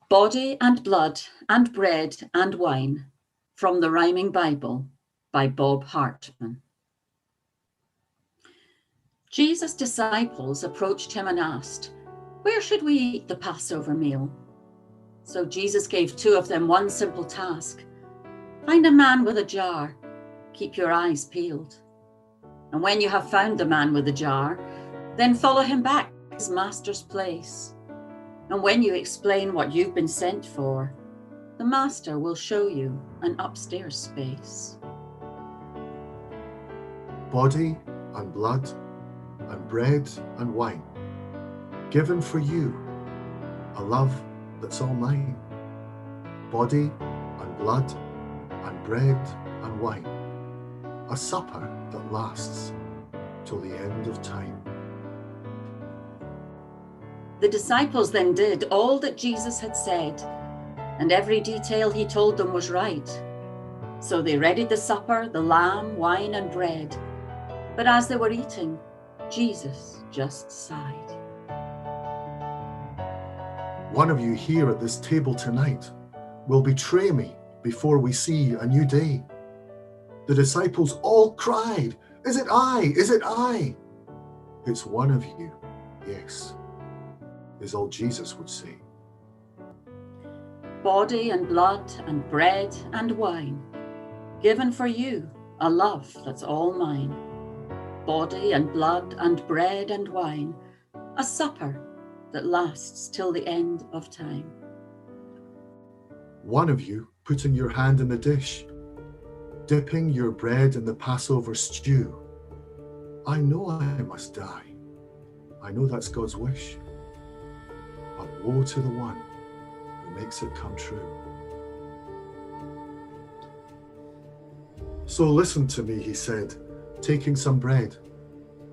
Body and Blood and Bread and Wine from the Rhyming Bible by Bob Hartman. Jesus' disciples approached him and asked, "Where should we eat the Passover meal?" So Jesus gave two of them one simple task. Find a man with a jar. Keep your eyes peeled. And when you have found the man with the jar, then follow him back to his master's place. And when you explain what you've been sent for, the master will show you an upstairs space. Body and blood and bread and wine, given for you, a love that's all mine. Body and blood and bread and wine, a supper that lasts till the end of time. The disciples then did all that Jesus had said, and every detail he told them was right. So they readied the supper, the lamb, wine and bread. But as they were eating, Jesus just sighed. One of you here at this table tonight will betray me before we see a new day. The disciples all cried, "Is it I? Is it I?" It's one of you, yes, is all Jesus would say. Body and blood and bread and wine, given for you, a love that's all mine. Body and blood and bread and wine, a supper that lasts till the end of time. One of you putting your hand in the dish, dipping your bread in the Passover stew. I know I must die. I know that's God's wish. But woe to the one who makes it come true. So listen to me, he said, taking some bread.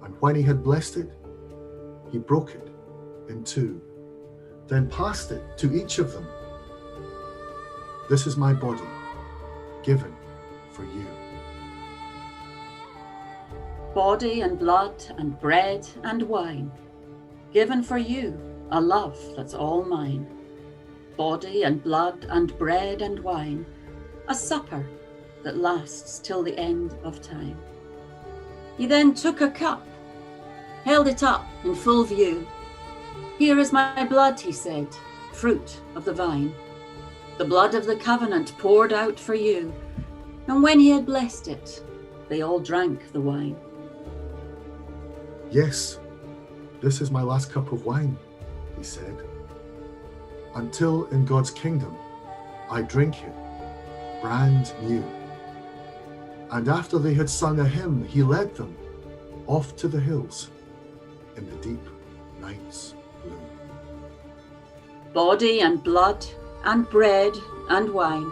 And when he had blessed it, he broke it in two, then passed it to each of them. This is my body, given for you. Body and blood and bread and wine, given for you, a love that's all mine. Body and blood and bread and wine, a supper that lasts till the end of time. He then took a cup, held it up in full view. "Here is my blood," he said, "fruit of the vine, the blood of the covenant poured out for you." And when he had blessed it, they all drank the wine. Yes, this is my last cup of wine, he said, until in God's kingdom I drink it brand new. And after they had sung a hymn, he led them off to the hills in the deep night's blue. Body and blood and bread and wine,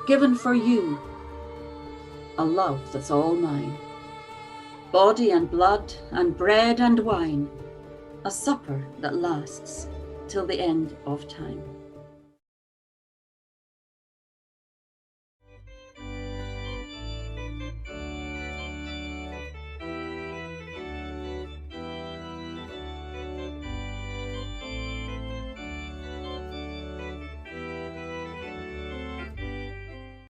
given for you, a love that's all mine. Body and blood and bread and wine, a supper that lasts till the end of time.